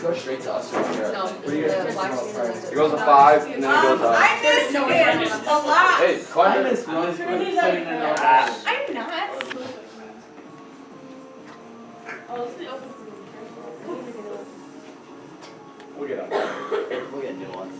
go straight to us right here. No. What do you guys think about Farmington? It goes to 5 and then it goes I up. missed it a lot. Hey, climb it. missed one. I'm not. We'll get up. We'll get new ones.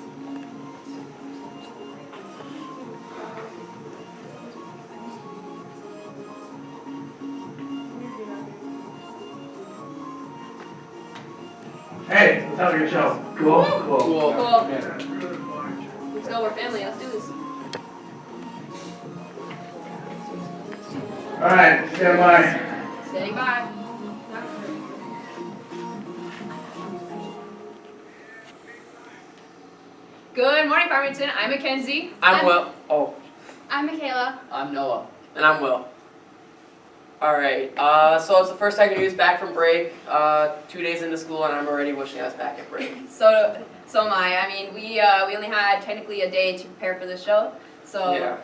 Hey, let's have a good show. Cool, cool. Cool. Yeah. Let's go, we're family, let's do this. All right, stand by. Standing by. Good morning, Farmington. I'm Mackenzie. I'm Will. Oh, I'm Michaela. I'm Noah. and I'm Will. Alright, so it's the first Tiger News back from break. 2 days into school and I'm already wishing I was back at break. So am I. I mean, we only had technically a day to prepare for this show. So Yeah.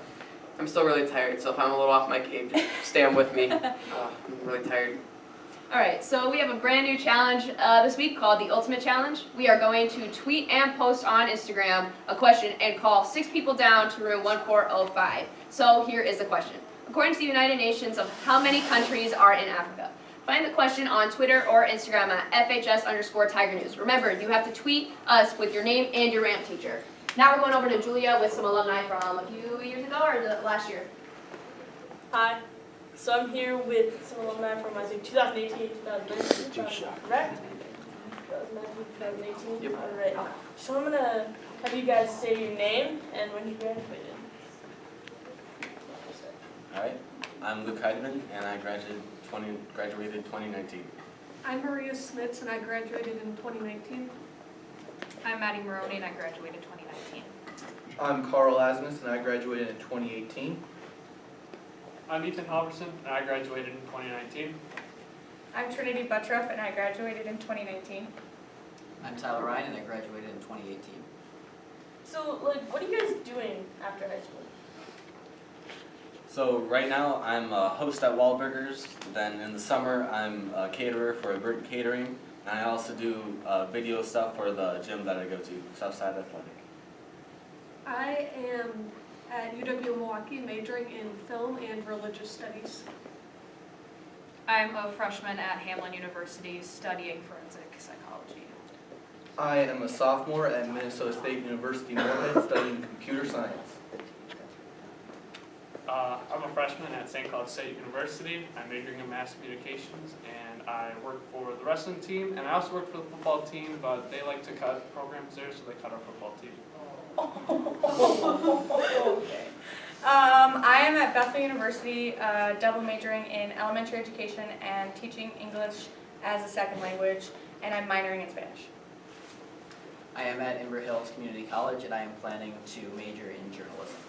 I'm still really tired, so if I'm a little off my game, just stand with me. I'm really tired. Alright, so we have a brand new challenge this week called the Ultimate Challenge. We are going to tweet and post on Instagram a question and call 6 people down to room 1405. So here is the question. According to the United Nations, of how many countries are in Africa? Find the question on Twitter or Instagram at FHS_Tiger News. Remember, you have to tweet us with your name and your ramp teacher. Now we're going over to Julia with some alumni from a few years ago or last year. Hi. So I'm here with some alumni from, I think, 2018, 2019, correct? 2019, 2018? Yep. All right. So I'm going to have you guys say your name and when you graduated. Alright, I'm Luke Heidman and I graduated 2019. I'm Maria Smits and I graduated in 2019. I'm Maddie Maroney and I graduated 2019. I'm Carl Asmus and I graduated in 2018. I'm Ethan Halverson and I graduated in 2019. I'm Trinity Buttroff and I graduated in 2019. I'm Tyler Ryan and I graduated in 2018. So, like, what are you guys doing after high school? So right now I'm a host at Wahlburgers, then in the summer I'm a caterer for Burton Catering, and I also do video stuff for the gym that I go to, Southside Athletic. I am at UW Milwaukee majoring in film and religious studies. I'm a freshman at Hamline University studying forensic psychology. I am a sophomore at Minnesota State University Moorhead studying computer science. I'm a freshman at St. Cloud State University. I'm majoring in mass communications and I work for the wrestling team and I also work for the football team, but they like to cut programs there, so they cut our football team. Okay. I am at Bethel University, double majoring in elementary education and teaching English as a second language, and I'm minoring in Spanish. I am at Ember Hills Community College and I am planning to major in journalism.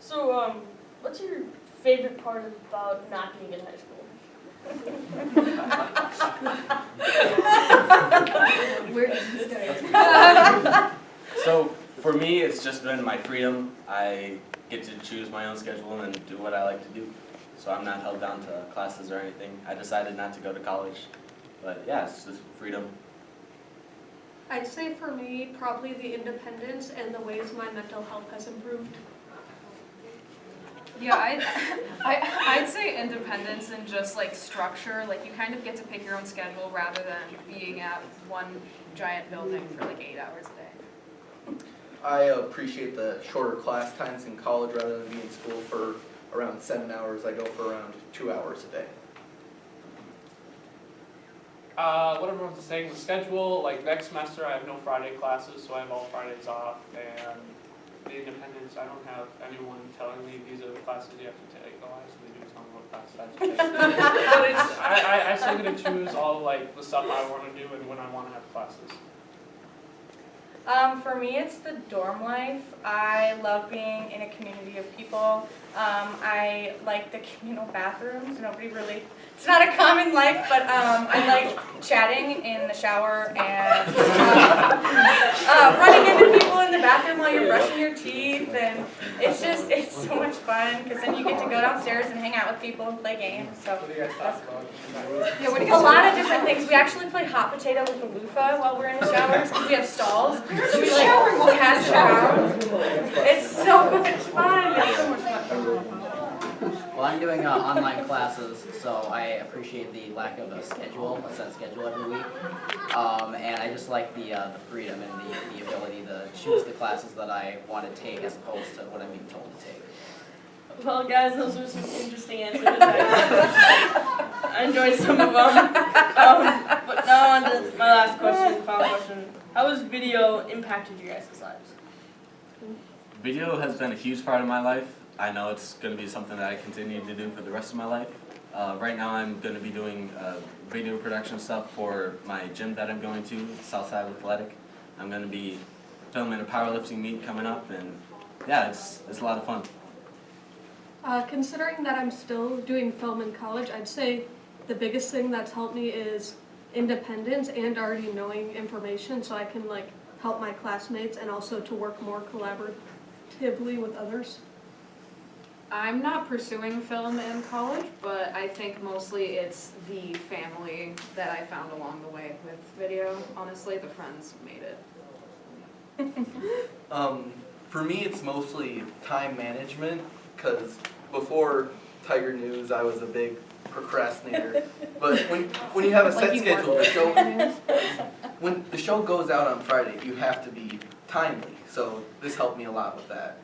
So, what's your favorite part about not being in high school? Where did you start? So for me it's just been my freedom. I get to choose my own schedule and do what I like to do. So I'm not held down to classes or anything. I decided not to go to college, but yeah, it's just freedom. I'd say for me, probably the independence and the ways my mental health has improved. Yeah, I'd say independence and just like structure. Like you kind of get to pick your own schedule rather than being at one giant building for like 8 hours a day. I appreciate the shorter class times in college rather than being in school for around 7 hours. I go for around 2 hours a day. What everyone's saying, the schedule, like next semester I have no Friday classes, so I have all Fridays off, and the independence, I don't have anyone telling me these are the classes you have to take. Oh, actually, they do tell me what classes I have to take. But it's, I still get to choose all like the stuff I want to do and when I want to have classes. For me, it's the dorm life. I love being in a community of people. I like the communal bathrooms. It's not a common like, but I like chatting in the shower and running into people in the bathroom while you're brushing your teeth, and it's so much fun because then you get to go downstairs and hang out with people and play games. So What do you guys talk about? a lot of different things. We actually play hot potato with a loofah while we're in the showers because we have stalls. So we like pass it around. It's so much fun. It's so much fun. Well, I'm doing online classes, so I appreciate the lack of a schedule, a set schedule every week. And I just like the freedom and the ability to choose the classes that I want to take as opposed to what I'm being told to take. Well, guys, those were some interesting answers. I enjoyed some of them. But now on to my last question, final question. How has video impacted your guys' lives? Video has been a huge part of my life. I know it's going to be something that I continue to do for the rest of my life. Right now I'm going to be doing video production stuff for my gym that I'm going to, Southside Athletic. I'm going to be filming a powerlifting meet coming up, and yeah, it's a lot of fun. Considering that I'm still doing film in college, I'd say the biggest thing that's helped me is independence and already knowing information so I can like help my classmates and also to work more collaboratively with others. I'm not pursuing film in college, but I think mostly it's the family that I found along the way with video. Honestly, the friends made it. For me, it's mostly time management, because before Tiger News, I was a big procrastinator. But when you have a set schedule, when the show goes out on Friday, you have to be timely. So this helped me a lot with that.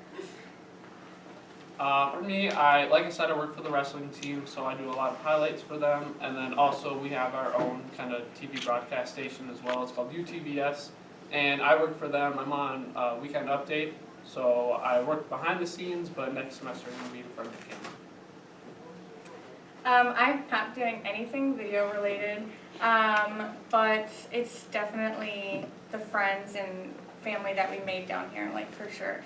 For me, like I said, I work for the wrestling team, so I do a lot of highlights for them. And then also we have our own kind of TV broadcast station as well. It's called UTVS. And I work for them. I'm on Weekend Update. So I work behind the scenes, but next semester I'm going to be in front of the camera. I'm not doing anything video related, but it's definitely the friends and family that we made down here, like for sure.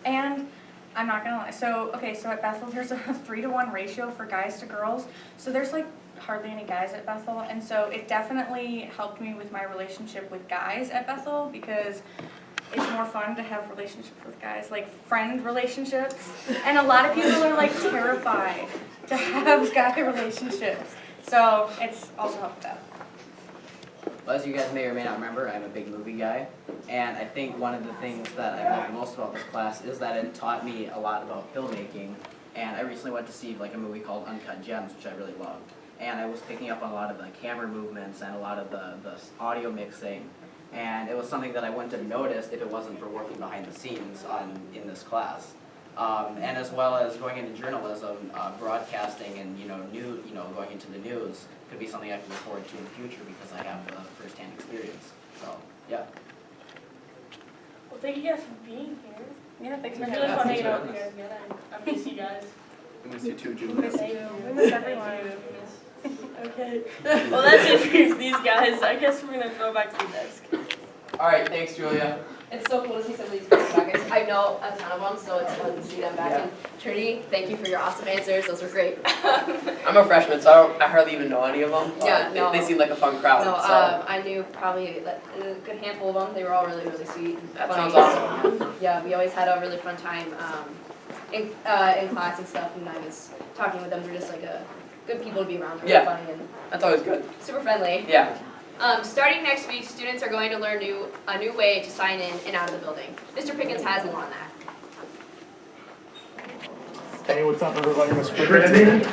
And I'm not gonna lie, so at Bethel there's a 3-to-1 ratio for guys to girls, so there's like hardly any guys at Bethel, and so it definitely helped me with my relationship with guys at Bethel because it's more fun to have relationships with guys, like friend relationships, and a lot of people are like terrified to have guy relationships, so it's also helped that. Well, as you guys may or may not remember, I'm a big movie guy, and I think one of the things that I love most about this class is that it taught me a lot about filmmaking, and I recently went to see like a movie called Uncut Gems, which I really loved, and I was picking up on a lot of the camera movements and a lot of the audio mixing, and it was something that I wouldn't have noticed if it wasn't for working behind the scenes in this class. And as well as going into journalism, broadcasting and going into the news could be something I can look forward to in the future because I have first-hand experience. So yeah. Well, thank you guys for being here. Yeah, thanks for It's having really us. fun hanging out with you guys again. I miss you guys. I miss you too, Julie. We miss everyone. Okay. Well, that's it for these guys. I guess we're gonna go back to the desk. All right, thanks, Julia. It's so cool to see some of these people back. I know a ton of them, so it's fun to see them back. Yeah. And Trinity, thank you for your awesome answers. Those were great. I'm a freshman, so I hardly even know any of them. Yeah, They- no. They seem like a fun crowd. No, So I knew probably a good handful of them. They were all really, really sweet. And that funny. sounds awesome. Yeah, we always had a really fun time in class and stuff. And I was talking with them. They're just like good people to be around. They're really Yeah. funny and That's always good. super friendly. Yeah. Starting next week, students are going to learn a new way to sign in and out of the building. Mr. Pickens has more on that. Hey, what's up, everybody? Mr. Trinity.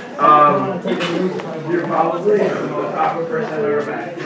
You're probably the most awkward person I've ever met.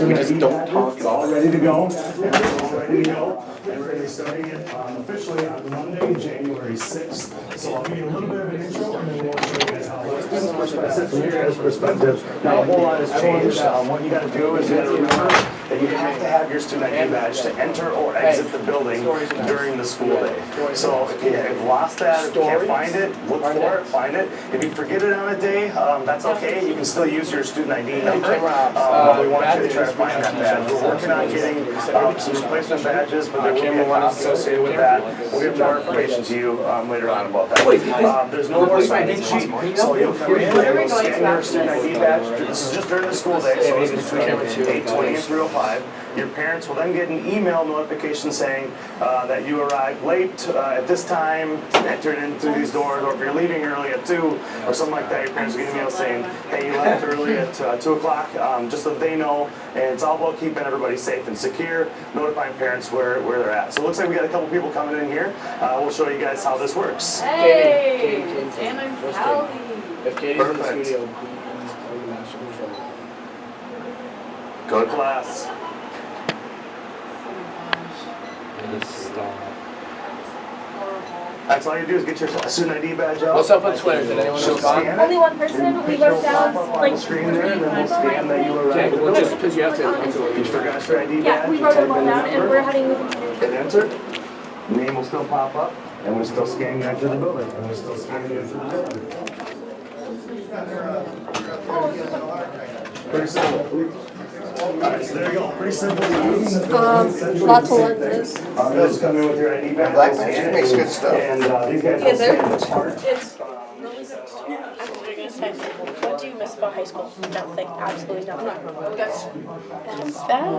We just don't talk at all. Ready to go? Everyone's ready to go. And we're going to be starting it officially on Monday, January 6th. So I'll give you a little bit of an intro and then we'll show you guys how it looks. student's perspective, from your guys' perspective, not a whole lot has changed. What you gotta do is you gotta remember that you have to have your student ID badge to enter or exit the building during the school day. So if you have lost that, if you can't find it, look for it, find it. If you forget it on a day, that's okay. You can still use your student ID number. But we want you to try to find that badge. We're working on getting some replacement badges, but there will be a cost associated with that. We'll get more information to you later on about that. There's no more signing sheet, so you'll come in and you'll scan your student ID badge. This is just during the school day, so it's between 8:20 and 3:05. Your parents will then get an email notification saying that you arrived late at this time, entered in through these doors, or if you're leaving early at 2 or something like that, your parents will get an email saying, hey, you left early at 2 o'clock, just so that they know. And it's all about keeping everybody safe and secure, notifying parents where they're at. So it looks like we got a couple people coming in here. We'll show you guys how this works. Hey! And I'm healthy. If Katie's in the studio, Go to class. That's all you do is get your student ID badge out. What's up with Twitter? Did anyone She'll respond? scan Only it. one person, we wrote down On like the screen there, and then we'll scan that you arrived. Okay, at the well, just building. because you have to. You forgot your ID badge. yeah, we you wrote type it all in the down and number, we're heading hit enter. Name will still pop up, and we're still scanning you into the building. And we're still scanning you into the building. Pretty simple. Alright, so there you go. Pretty simple to use. Lots of lenses. Those come in with your ID badge. Black they'll Magic scan it, makes good stuff. And these guys Yeah, will they're- scan the part. It's really good. What do you miss about high school? Nothing, absolutely nothing. That's bad.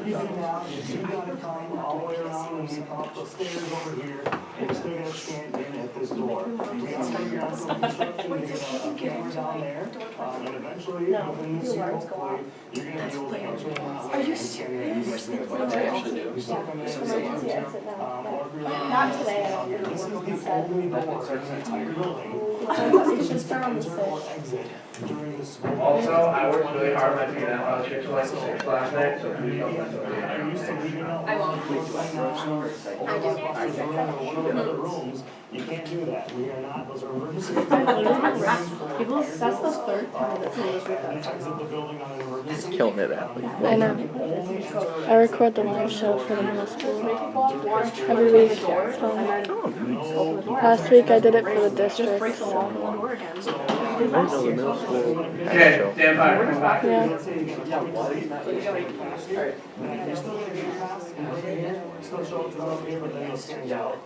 You gotta come all the way around and you come up the stairs over here, and you still gotta scan in at this door. You gotta figure out some instructions, you get a camera down there, and eventually, within this year, hopefully, you're gonna be able to enter in. Are you serious? You still come in and Not today, I don't This is the only door in the entire building. It should start on the Enter or exit during the school. Also, I worked really hard on being that chicken license last night, so please don't mess with me. I used to leave it out. I won't. You can't do that. We are not, those are emergency. People, that's the third time that someone's Exit the building on an emergency. Killing it, Athlete. I know. I record the live show for the middle school every week. So last week I did it for the district. So. Okay, stand by. Come back. Yeah. Still show up to the here, but then you'll stand out.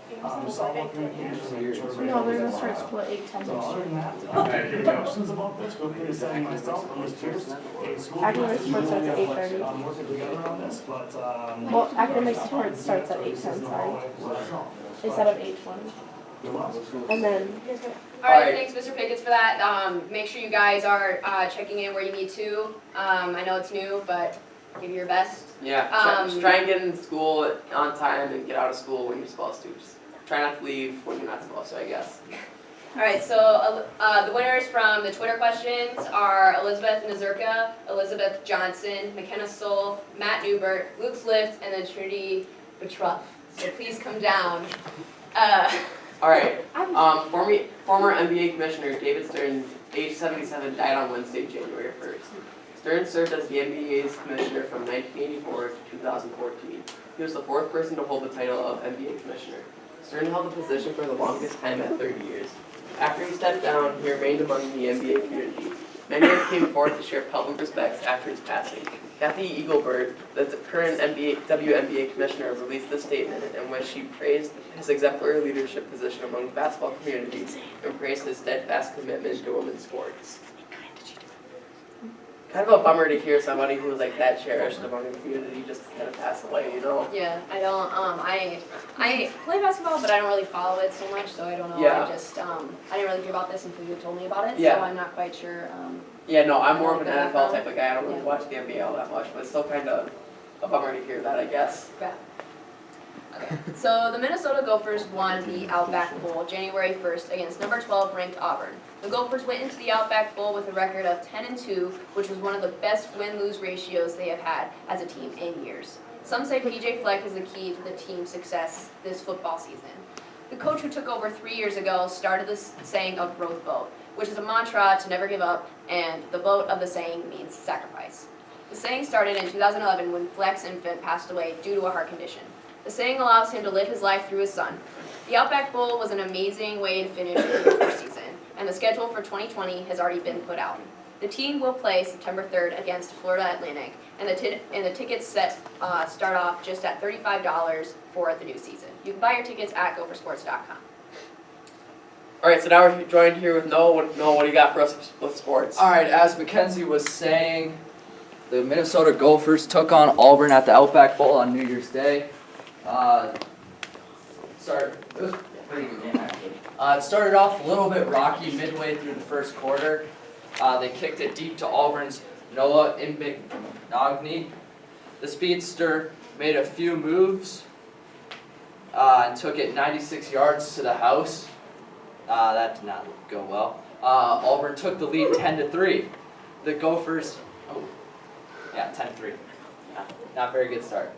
Just all about communication. No, we're gonna start school at 8:10. So other than that, if you have questions about this, feel free to send myself or Ms. Pierce a school. Academic support starts at 8:30. Working together on this, but, Well, academic support starts at 8:10, sorry, instead of 8:20. And then, Alright, thanks Mr. Pickens for that. Make sure you guys are checking in where you need to. I know it's new, but give your best. Yeah, just try and get in school on time and get out of school when you're supposed to. Just try not to leave when you're not supposed to, I guess. Alright, so the winners from the Twitter questions are Elizabeth Nazirka, Elizabeth Johnson, McKenna Stoll, Matt Newbert, Luke Slift, and then Trinity Betruff. So please come down. Alright, former NBA Commissioner David Stern, age 77, died on Wednesday, January 1st. Stern served as the NBA's commissioner from 1984 to 2014. He was the fourth person to hold the title of NBA Commissioner. Stern held the position for the longest time at 30 years. After he stepped down, he remained among the NBA community. Many have came forward to share public respects after his passing. Kathy Eaglebird, the current WNBA commissioner, released this statement in which she praised his exemplary leadership position among the basketball community and praised his steadfast commitment to women's sports. Kind of a bummer to hear somebody who was like that cherished among the community just kind of pass away, you know? Yeah, I don't, I play basketball, but I don't really follow it so much, so I don't know. Yeah. I just, I didn't really hear about this until you told me about it, Yeah. so I'm not quite sure. Yeah, no, I'm more of an Yeah. NFL type of guy. I don't really Yeah. watch the NBA all that much, but it's still kind of a bummer to hear that, I guess. Yeah. Okay. So the Minnesota Gophers won the Outback Bowl January 1st against number 12 ranked Auburn. The Gophers went into the Outback Bowl with a record of 10-2, which was one of the best win-lose ratios they have had as a team in years. Some say PJ Fleck is the key to the team's success this football season. The coach who took over 3 years ago started this saying of growth boat, which is a mantra to never give up, and the boat of the saying means sacrifice. The saying started in 2011 when Flex Infant passed away due to a heart condition. The saying allows him to live his life through his son. The Outback Bowl was an amazing way to finish the first season, and the schedule for 2020 has already been put out. The team will play September 3rd against Florida Atlantic, and the tickets start off just at $35 for the new season. You can buy your tickets at gophersports.com. All right, so now we're joined here with Noah. Noah, what do you got for us with sports? All right, as Mackenzie was saying, the Minnesota Gophers took on Auburn at the Outback Bowl on New Year's Day. It was a pretty good game, actually. It started off a little bit rocky midway through the first quarter. They kicked it deep to Auburn's Noah Imbignagne. The speedster made a few moves and took it 96 yards to the house. That did not go well. Auburn took the lead 10-3. The Gophers, 10-3. Not very good start.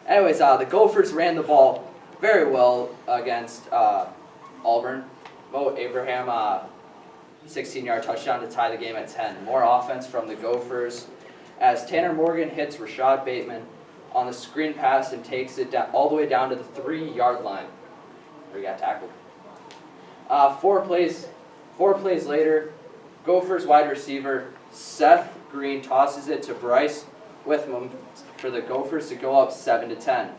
Anyways, the Gophers ran the ball very well against Auburn. Mo Abraham, 16-yard touchdown to tie the game at 10. More offense from the Gophers as Tanner Morgan hits Rashad Bateman on the screen pass and takes it down, all the way down to the 3-yard line where he got tackled. 4 plays later, Gophers wide receiver Seth Green tosses it to Bryce Witham for the Gophers to go up 7-10.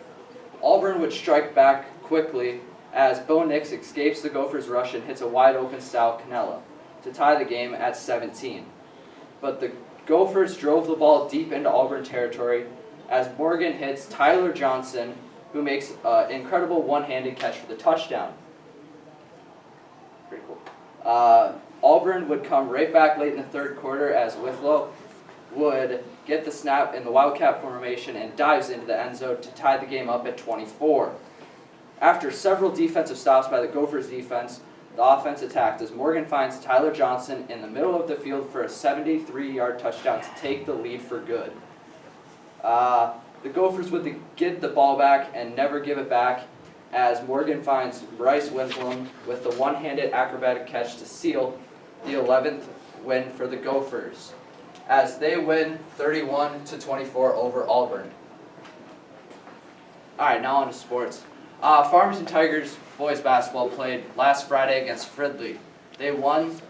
Auburn would strike back quickly as Bo Nix escapes the Gophers' rush and hits a wide-open Sal Cannella to tie the game at 17. But the Gophers drove the ball deep into Auburn territory as Morgan hits Tyler Johnson, who makes an incredible one-handed catch for the touchdown. Pretty cool. Auburn would come right back late in the third quarter as Withlow would get the snap in the Wildcat formation and dives into the end zone to tie the game up at 24. After several defensive stops by the Gophers defense, the offense attacked as Morgan finds Tyler Johnson in the middle of the field for a 73-yard touchdown to take the lead for good. The Gophers would get the ball back and never give it back as Morgan finds Bryce Witham with the one-handed acrobatic catch to seal the 11th win for the Gophers, as they win 31-24 over Auburn. All right, now on to sports. Farmington Tigers boys basketball played last Friday against Fridley. They won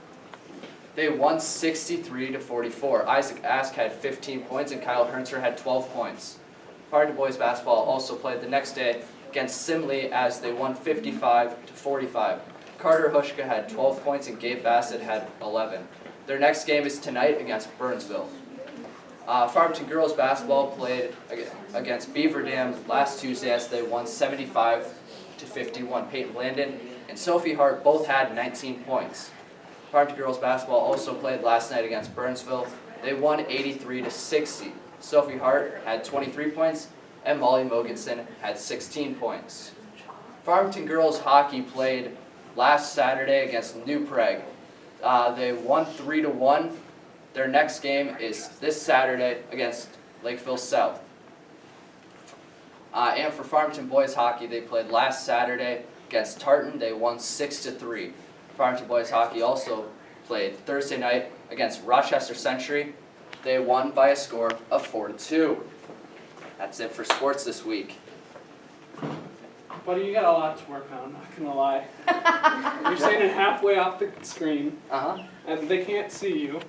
63-44. Isaac Ask had 15 points and Kyle Hernser had 12 points. Farmington boys basketball also played the next day against Simley as they won 55-45. Carter Hushka had 12 points and Gabe Bassett had 11. Their next game is tonight against Burnsville. Farmington girls basketball played against Beaver Dam last Tuesday as they won 75-51. Peyton Blandon and Sophie Hart both had 19 points. Farmington girls basketball also played last night against Burnsville. They won 83-60. Sophie Hart had 23 points and Molly Mogensen had 16 points. Farmington girls hockey played last Saturday against New Prague. They won 3-1. Their next game is this Saturday against Lakeville South. And for Farmington boys hockey, they played last Saturday against Tartan. They won 6-3. Farmington boys hockey also played Thursday night against Rochester Century. They won by a score of 4-2. That's it for sports this week. Buddy, you got a lot to work on, I'm not gonna lie. You're standing halfway off the screen, and they can't see you.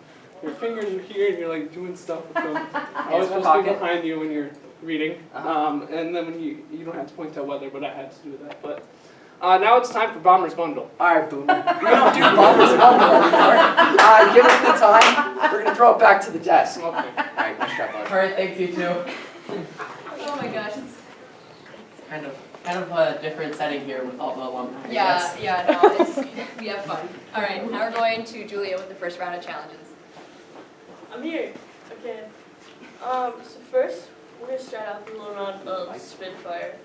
Your fingers are here, and you're like doing stuff with them. I was supposed to be behind you when you're reading, and then when you don't have to point to weather, but I had to do that. But now it's time for Bomber's Bundle. All right, Boomer. We don't do Bomber's Bundle anymore. Give us the time. We're going to throw it back to the desk. Okay. All right, nice shot, bud. All right, thank you too. Oh my gosh. Kind of a different setting here with all the alumni. I guess. No, we have fun. All right, now we're going to Julia with the first round of challenges. I'm here. Okay. So first, we're gonna start off with a little round of Spitfire.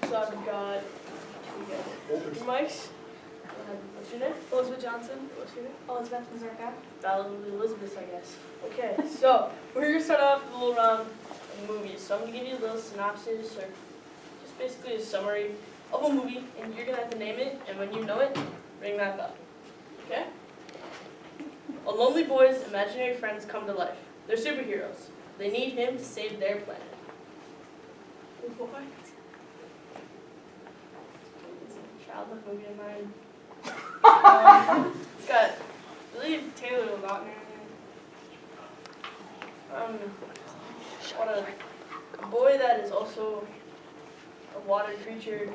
So I've got Mike's. What's your name? Elizabeth Johnson. What's your name? Elizabeth Mazurka. Elizabeth, I guess. Okay. So we're gonna start off with a little round of movies. So I'm gonna give you a little synopsis or just basically a summary of a movie, and you're gonna have to name it, and when you know it, ring that bell. Okay? A lonely boy's imaginary friends come to life. They're superheroes. They need him to save their planet. What? It's a childhood movie of mine. It's got, I believe, Taylor Lautner in it. What a boy that is also a water creature.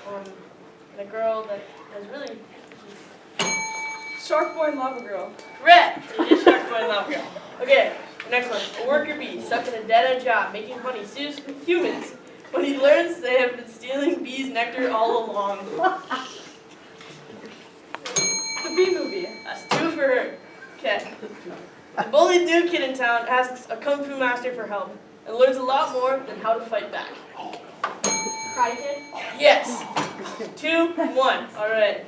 And a girl that has really Shark Boy and Lava Girl. Correct! It is Shark Boy and Lava Girl. Okay, next one. A worker bee stuck in a dead-end job making honey sues humans when he learns they have been stealing bees' nectar all along. The bee movie. That's 2 for her. Okay. The bullied new kid in town asks a kung fu master for help and learns a lot more than how to fight back. Karate Kid? Yes. 2-1. All right.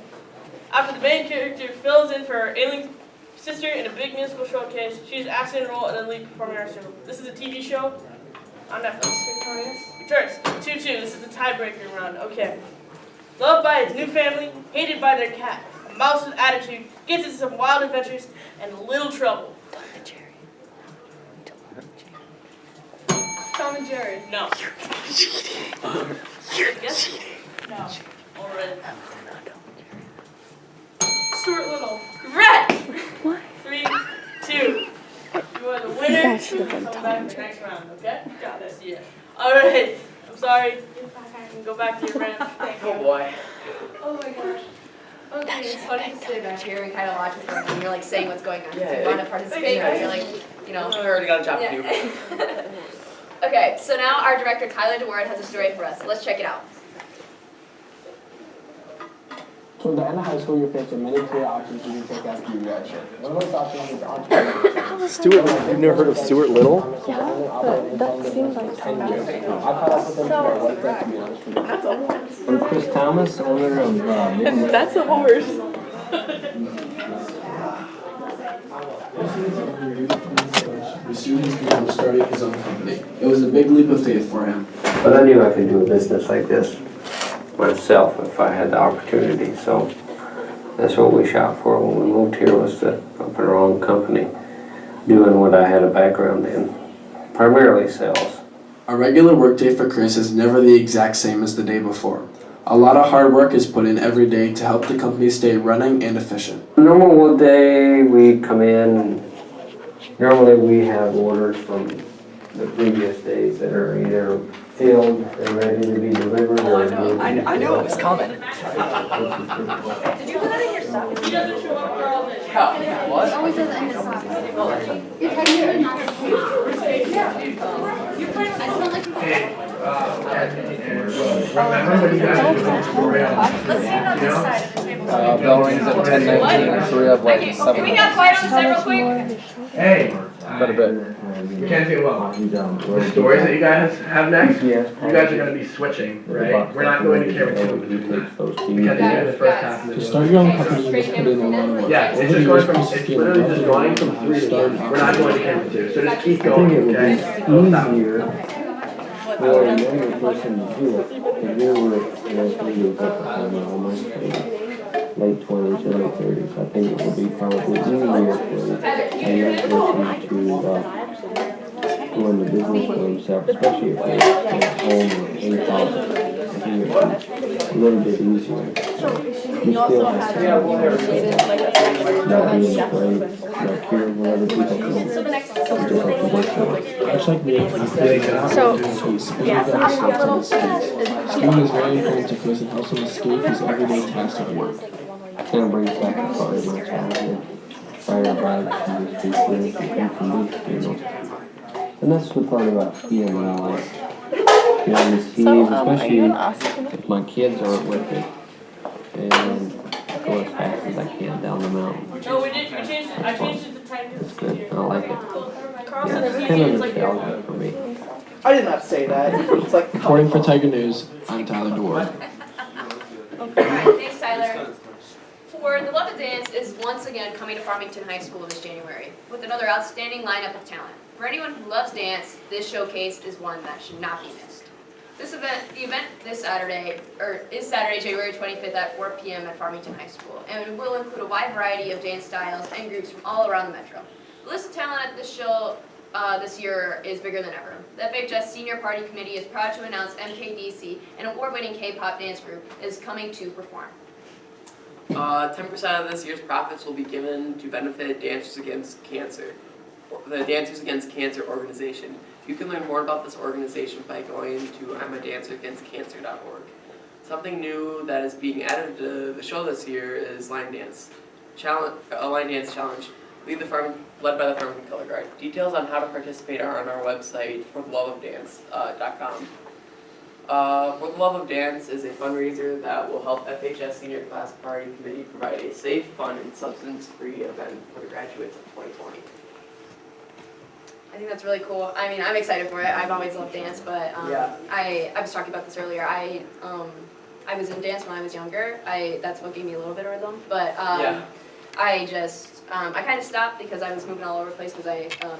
After the main character fills in for her ailing sister in a big musical showcase, she's asked to enroll at an elite performing arts school. This is a TV show on Netflix. Victorious. 2-2. This is the tiebreaker round. Okay. Loved by its new family, hated by their cat. A mouse with attitude gets into some wild adventures and a little trouble. Tom and Jerry. No. Yes? No. All right. Stuart Little. Correct! What? 3-2. You are the winner. That should have been Come Tom back and for Jerry. next round, okay? Got it. Yeah. All right. I'm sorry. You can go back to your ranch. Thank you. Oh boy. Oh my gosh. Okay, it's funny to sit back here and kind of watch what's going on. You're like saying what's going on. Yeah, You want to participate, but you're like, you know. I already got a job to do. Yeah. Okay, so now our director Tyler DeWard has a story for us. Let's check it out. Toward the end of high school, you're faced with many career options you can take after you graduate. One of those options is entrepreneurship. Stuart, you've never heard of Stuart Little? Yeah, but that seems like something. I caught up with him through our website, to be honest with you. I'm Chris Thomas, owner of That's a horse. The student's dream of starting his own company. It was a big leap of faith for him. But I knew I could do a business like this myself if I had the opportunity. So that's what we shot for when we moved here, was to open our own company, doing what I had a background in, primarily sales. A regular workday for Chris is never the exact same as the day before. A lot of hard work is put in every day to help the company stay running and efficient. A normal day, we come in and normally we have orders from the previous days that are either filled and ready to be delivered or... I knew it was coming. Did you put that in your sock? He doesn't show up for all this. What? Always does it in his sock. You're technically not. You're playing with Let's stand on this side of the table. Bell rings at 10:19, so we have like Can 7 we have quiet on the side real quick? Hey, About a bit. you can't do well. The stories that you guys have next, you guys are going to be switching, right? We're not going to carry two because you did the first half of the To start your own company, you must put in a lot of work. Yeah, it's just going from, it's literally just going from 3 to 1. We're not going to carry 2, so just keep going, okay? easier for a younger person to do it, because we were in our 3 years at the time, almost late 20s, early 30s. I think it would be probably easier for a young person to go into business for themselves, especially if they're at home or in college. I think it would be a little bit easier. You still have to not being afraid, not caring what other people think. You just have to work for it. Much like me, I feel like an opportunity to speak of the mistakes. Skiing is very important to Chris and helps him escape his everyday tasks at work. Kind of brings back the fun once in a while. Fire bags and just be you know. And that's the part about being an ally. You know, the skis, especially if my kids aren't with it, and go as fast as I can down the mountain. No, we did. We changed it. I changed it to 10 It's because good. it's I like it. Crossing Yeah, is it's easy. kind of It's like nostalgia for me. I did not say that. It's like Reporting for Tiger News, I'm Tyler DeWard. Thanks, Tyler. For The Love of Dance is once again coming to Farmington High School this January with another outstanding lineup of talent. For anyone who loves dance, this showcase is one that should not be missed. The event this Saturday, is Saturday, January 25th at 4 p.m. at Farmington High School, and it will include a wide variety of dance styles and groups from all around the metro. The list of talent at this show this year is bigger than ever. The FHS Senior Party Committee is proud to announce MKDC, an award-winning K-pop dance group, is coming to perform. 10% of this year's profits will be given to benefit Dancers Against Cancer, the Dancers Against Cancer organization. You can learn more about this organization by going to I'mADancerAgainstCancer.org. Something new that is being added to the show this year is line dance challenge, a line dance challenge, led by the Farmington Color Guard. Details on how to participate are on our website, fortheloveofdance.com. For the Love of Dance is a fundraiser that will help FHS Senior Class Party Committee provide a safe, fun, and substance-free event for the graduates of 2020. I think that's really cool. I mean, I'm excited for it. I've always loved dance, but I was talking about this earlier. I was in dance when I was younger. That's what gave me a little bit of rhythm, but I kind of stopped because I was moving all over the place because I'm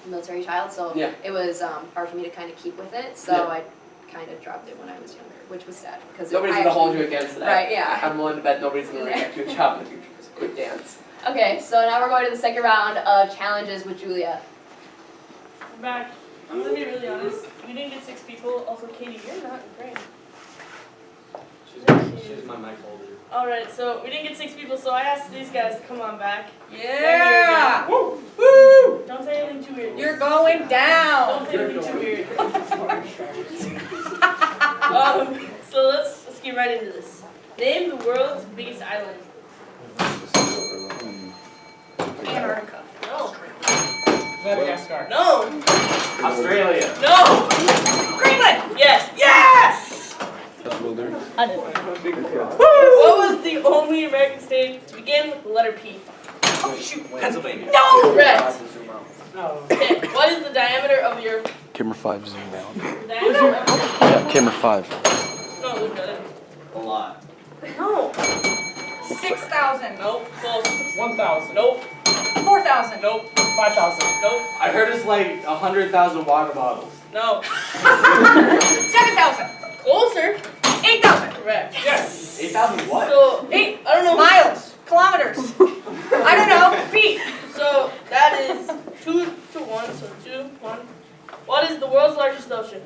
a military child, so it was hard for me to kind of keep with it. So I kind of dropped it when I was younger, which was sad because nobody's gonna hold you against that. Right? Yeah. I'm willing to bet nobody's gonna reject you a job in the future because quick dance. Okay, so now we're going to the second round of challenges with Julia. I'm back. I'm gonna be really honest. We didn't get 6 people. Also, Katie, you're not in frame. She's my mic holder. Alright, so we didn't get 6 people, so I asked these guys to come on back. Yeah! Woo! Woo! Don't say anything too weird. You're going down! Don't say anything too weird. So let's get right into this. Name the world's biggest island. Antarctica. No. Madagascar. No. Australia. No. Greenland! Yes. Yes! What was the only American state to begin with the letter P? Oh shoot! Pennsylvania. No! Correct. No. Okay. What is the diameter of your Camera 5 zoom out. diameter of your Yeah, camera 5. No, look at it. A lot. No. 6,000. Nope. Close. 1,000. Nope. 4,000. Nope. 5,000. Nope. I heard it's like 100,000 water bottles. No. 7,000. Closer. 8,000. Correct. Yes. 8,000 what? So I don't know. Miles. Kilometers. I don't know. Feet. So that is 2 to 1. So 2, 1. What is the world's largest ocean?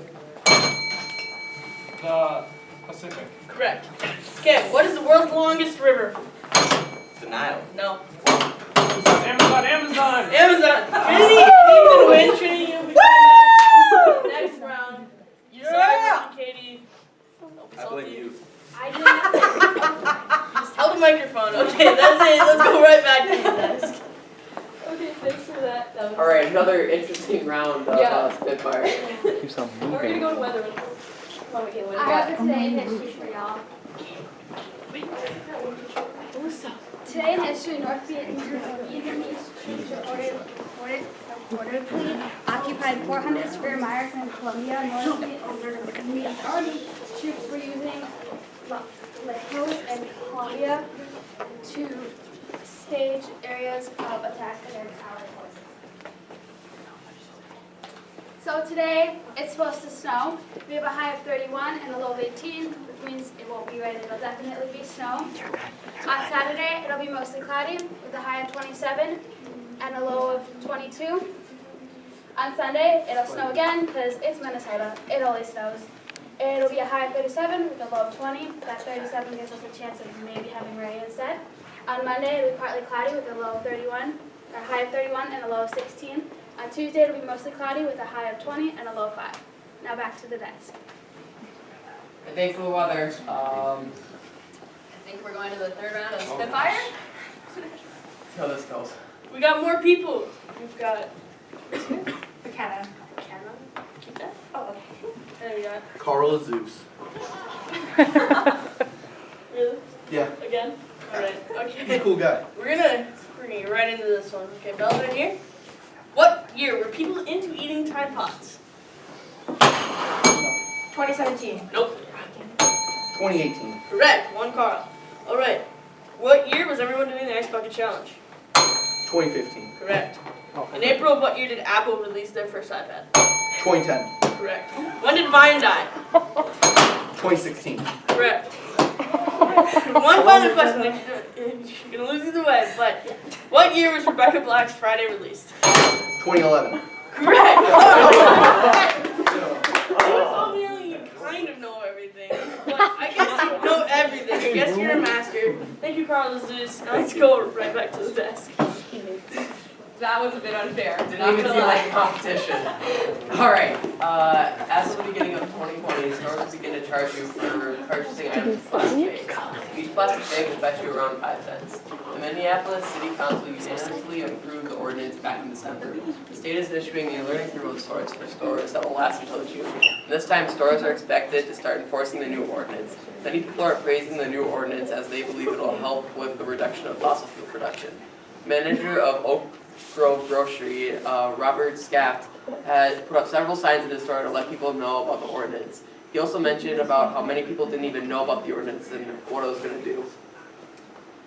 The Pacific. Correct. Okay. What is the world's longest river? The Nile. No. Amazon. Amazon. Trinity needs to win. Trinity, you'll be back. Next round. You're sorry, Katie. Don't be I blame salty. you. Just held the microphone. Okay, that's it. Let's go right back to the desk. Okay, thanks for that. All right, another interesting round of Spitfire. Keeps on We're gonna go to weather. Come on, Caitlin. I have it today in history for y'all. Today in history, North Vietnamese troops reportedly occupied 400 square miles in Colombia. North Vietnamese troops were using hills in Colombia to stage areas of attack against allied forces. So today, it's supposed to snow. We have a high of 31 and a low of 18, which means it won't be rain, it'll definitely be snow. On Saturday, it'll be mostly cloudy with a high of 27 and a low of 22. On Sunday, it'll snow again because it's Minnesota. It always snows. It'll be a high of 37 with a low of 20. That 37 gives us a chance of maybe having rain instead. On Monday, it'll be partly cloudy with a low of 31, or a high of 31 and a low of 16. On Tuesday, it'll be mostly cloudy with a high of 20 and a low of 5. Now back to the desk. Thanks for the weather. I think we're going to the third round of Spitfire. See how this goes. We got more people. We've got McKenna. keep that. Oh, okay. And we got Carl Zeus. really Yeah, again. All right. he's a Okay. cool guy. We're gonna get right into this one. Okay, Bells in here. What year were people into eating Tide Pods? 2017. Nope. 2018. Correct. One Carl. All right. What year was everyone doing the Ice Bucket Challenge? 2015. Correct. In April of what year did Apple release their first iPad? 2010. Correct. When did Vine die? 2016. Correct. One final question. You're gonna lose either way, but what year was Rebecca Black's Friday released? 2011. Correct. You kind of know everything, but I guess you know everything. I guess you're a master. Thank you, Carlos Zeus. Now let's go right back to the desk. That was a bit unfair. Didn't even feel like competition. Alright, as of the beginning of 2020, stores will begin to charge you for purchasing items in plastic bags. Each plastic bag will fetch you around 5 cents. The Minneapolis City Council unanimously approved the ordinance back in December. The state is issuing the alerting through of sorts for stores that will last until June. This time, stores are expected to start enforcing the new ordinance. Many people are praising the new ordinance as they believe it will help with the reduction of fossil fuel production. Manager of Oak Grove Grocery, Robert Scaft, had put up several signs in his store to let people know about the ordinance. He also mentioned about how many people didn't even know about the ordinance and what it was going to do.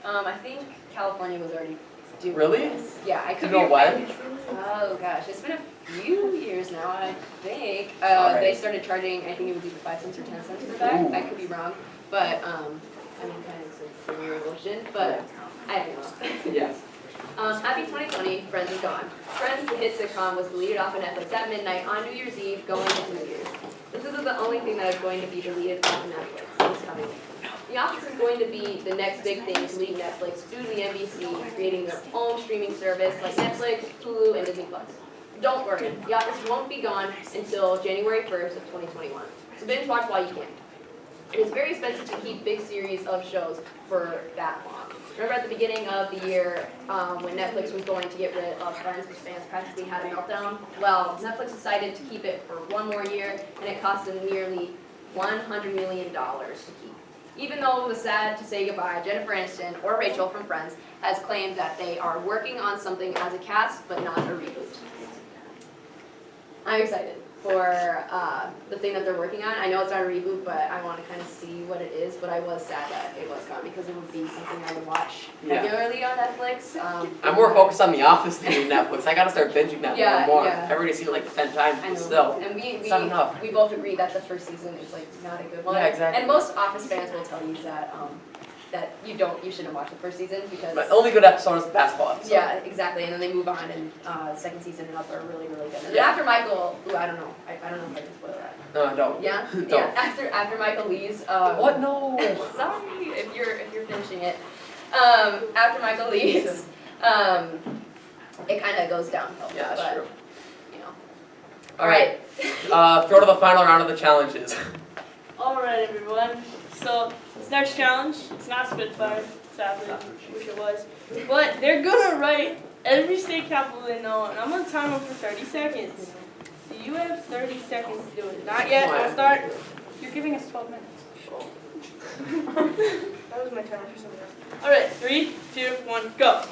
I think California was already doing Really? this. Yeah, I could You know be when? Oh gosh, it's been a few years now, I think. Alright. They started charging, I think it was either 5 cents or 10 cents per bag. Ooh. I could be wrong, but I mean, kind of a weird motion, but I don't know. Yeah. Happy 2020, Friends is gone. Friends, the hit sitcom, was deleted off of Netflix at midnight on New Year's Eve, going into New Year's. This isn't the only thing that is going to be deleted off of Netflix this coming week. The Office is going to be the next big thing to leave Netflix due to the NBC creating their own streaming service like Netflix, Hulu, and Disney+. Don't worry, The Office won't be gone until January 1st of 2021. So binge watch while you can. It is very expensive to keep big series of shows for that long. Remember at the beginning of the year when Netflix was going to get rid of Friends, which fans practically had a meltdown? Well, Netflix decided to keep it for one more year, and it cost them nearly $100 million to keep. Even though it was sad to say goodbye, Jennifer Aniston, or Rachel from Friends, has claimed that they are working on something as a cast, but not a reboot. I'm excited for the thing that they're working on. I know it's not a reboot, but I want to kind of see what it is. But I was sad that it was gone because it would be something I would watch regularly on Netflix. I'm more focused on The Office than Netflix. I gotta start binging that more and more. Yeah. I've already seen it like 10 times, I know. but still. And it's not enough. we both agree that the first season is like not a good one. Yeah, exactly. And most Office fans will tell you that that you shouldn't watch the first season because My only good episode is the basketball episode. yeah, exactly. And then they move on, and second season and up are really, really good. And then Yeah. after Michael, who I don't know if I can spoil that. No, I don't. Yeah, Don't. yeah. After Michael leaves. What? No. Sorry if you're finishing it. After Michael leaves, it kind of goes downhill. Yeah, that's but, true. You know. All right. Throw to the final round of the challenges. Alright, everyone. So, this next challenge, it's not Spitfire, sadly. Wish it was. But they're gonna write every state capital they know, and I'm gonna time them for 30 seconds. So you have 30 seconds to do it. Not yet, I'll start. You're giving us 12 minutes. That was my timer for something else. Alright, 3, 2, 1, go.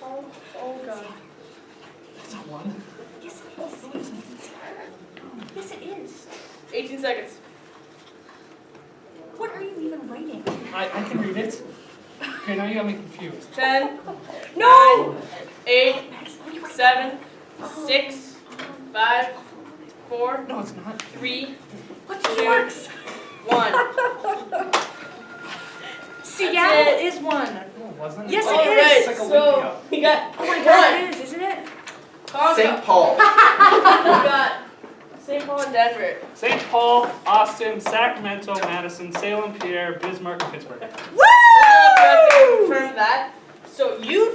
Oh god. That's not one. Yes, it is. 18 seconds. What are you even writing? I can read it. Okay, now you got me confused. 10, 9, 8, 7, 6, 5, 4, No, it's not. 3, What's 2, yours? 1. Seattle is one. No, it wasn't. Yes, it All is. right, It's like so Olympia. we got Oh my god, it is, isn't it? St. Paul. We got St. Paul and Denver. St. Paul, Austin, Sacramento, Madison, Salem, Pierre, Bismarck, and Pittsburgh. Confirm that. So you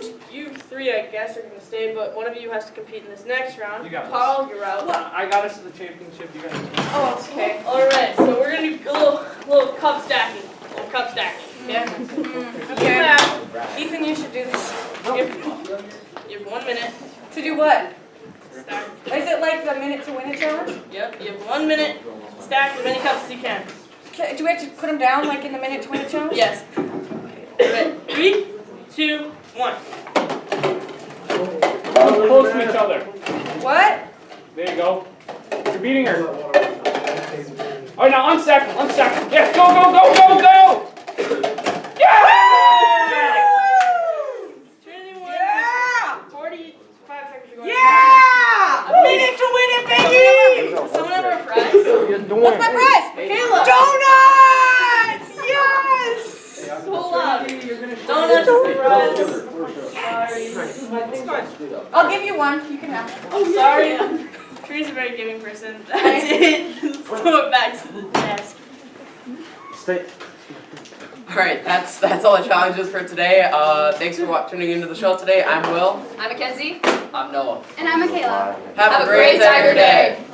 three, I guess, are gonna stay, but one of you has to compete in this next round. You got this. Paul, you're out. I got us to the championship. You guys. Oh, okay. All right. So we're gonna do a little cup stacking. Yeah. Okay. Ethan, you should do this. You have 1 minute. To do what? Stack. Is it like the minute to win it challenge? Yep. You have 1 minute. Stack as many cups as you can. Okay, do we have to put them down like in the minute to win it challenge? Yes. Alright. 3, 2, 1. Close to each other. What? There you go. You're beating her. All right, now unstack. Yes, go. Trinity won. What's my prize? Kayla. Donuts! Yes! So loud. Donuts is the prize. Sorry. I'll give you one. You can have it. Oh, sorry. Tree's a very giving person. That's it. Throw it back to the desk. Stay. Alright, that's all the challenges for today. Thanks for tuning into the show today. I'm Will. I'm Mackenzie. I'm Noah. And I'm Michaela. Have a great Tiger Day.